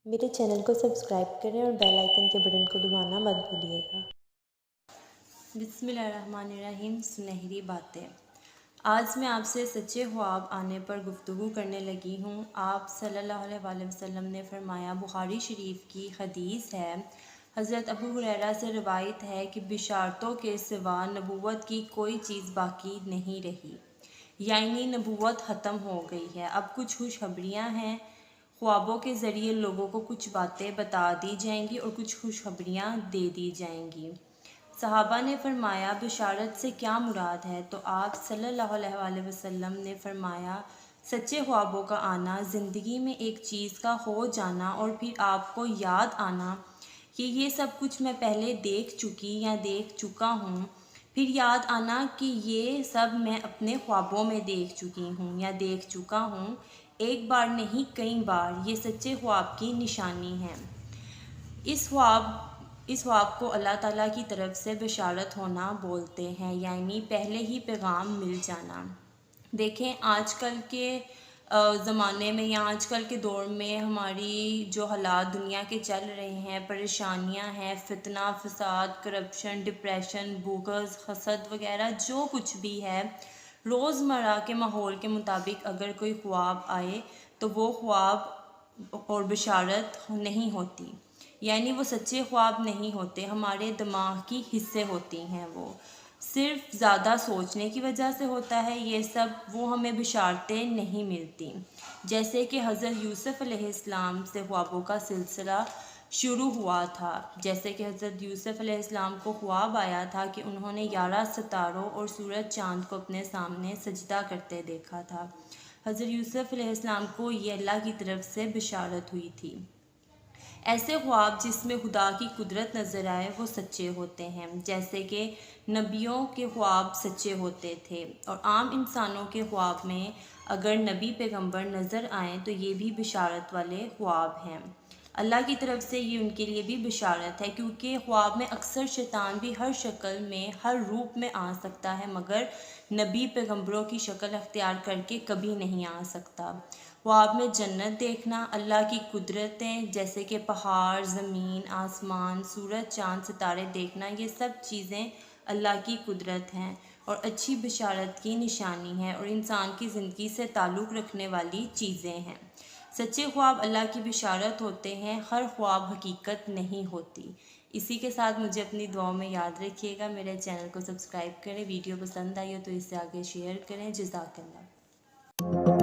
मेरे चैनल को सब्सक्राइब करें और बेल आइकन के बटन को दबाना मत भूलिएगा। बिस्मिल्लाहिर्रहमानिर्रहीम। सुनहरी बातें। आज मैं आपसे सच्चे ख्वाब आने पर गुफ्तगू करने लगी हूँ। आप सल्लल्लाहु अलैहि वसल्लम ने फरमाया, बुखारी शरीफ की हदीस है, हज़रत अबू हुरैरा से रवायत है कि बिशारतों के सिवा नबूवत की कोई चीज़ बाकी नहीं रही, यानी नबूवत ख़त्म हो गई है। अब कुछ खुशखबरियाँ हैं। ख्वाबों के ज़रिए लोगों को कुछ बातें बता दी जाएंगी और कुछ खुशखबरियाँ दे दी जाएंगी। सहाबा ने फरमाया, बिशारत से क्या मुराद है? तो आप सल्लल्लाहु अलैहि वसल्लम ने फरमाया, सच्चे ख्वाबों का आना, ज़िंदगी में एक चीज़ का हो जाना और फिर आपको याद आना कि ये सब कुछ मैं पहले देख चुकी या देख चुका हूँ, फिर याद आना कि ये सब मैं अपने ख्वाबों में देख चुकी हूँ या देख चुका हूँ। एक बार नहीं, कई बार। ये सच्चे ख्वाब की निशानी है। इस ख्वाब को अल्लाह ताला की तरफ से बिशारत होना बोलते हैं, यानी पहले ही पैगाम मिल जाना। देखें, आजकल के ज़माने में या आजकल के दौर में हमारी जो हालात दुनिया के चल रहे हैं, परेशानियां हैं, फितना, फसाद, करप्शन, डिप्रेशन, बुग़्ज़, हसद वगैरह जो कुछ भी है, रोज़मर्रा के माहौल के मुताबिक अगर कोई ख्वाब आए तो वो ख्वाब और बिशारत नहीं होती, यानी वो सच्चे ख्वाब नहीं होते, हमारे दिमाग की हिस्से होती हैं। वो सिर्फ ज़्यादा सोचने की वजह से होता है ये सब, वो हमें बिशारतें नहीं मिलती। जैसे कि हज़रत यूसुफ़ अलैहिस्सलाम से ख्वाबों का सिलसिला शुरू हुआ था। जैसे कि हज़रत यूसुफ़ अलैहिस्सलाम को ख्वाब आया था कि उन्होंने 11 सितारों और सूरज चाँद को अपने सामने सजदा करते देखा था। हज़रत यूसुफ़ अलैहिस्सलाम को ये अल्लाह की तरफ से बिशारत हुई थी। ऐसे ख्वाब जिसमें खुदा की कुदरत नज़र आए वो सच्चे होते हैं। जैसे कि नबियों के ख्वाब सच्चे होते थे और आम इंसानों के ख्वाब में अगर नबी पैगंबर नज़र आएँ तो ये भी बिशारत वाले ख्वाब हैं। अल्लाह की तरफ से ये उनके लिए भी बिशारत है, क्योंकि ख्वाब में अक्सर शैतान भी हर शक्ल में, हर रूप में आ सकता है, मगर नबी पैगंबरों की शक्ल अख्तियार करके कभी नहीं आ सकता। ख्वाब में जन्नत देखना, अल्लाह की कुदरतें जैसे कि पहाड़, ज़मीन, आसमान, सूरज, चाँद, सितारे देखना, ये सब चीज़ें अल्लाह की कुदरत हैं और अच्छी बिशारत की निशानी है और इंसान की ज़िंदगी से ताल्लुक़ रखने वाली चीज़ें हैं। सच्चे ख्वाब अल्लाह की बिशारत होते हैं, हर ख्वाब हकीकत नहीं होती। इसी के साथ मुझे अपनी दुआओं में याद रखिएगा। मेरे चैनल को सब्सक्राइब करें, वीडियो पसंद आई हो तो इसे आगे शेयर करें। जज़ाकल्लाह।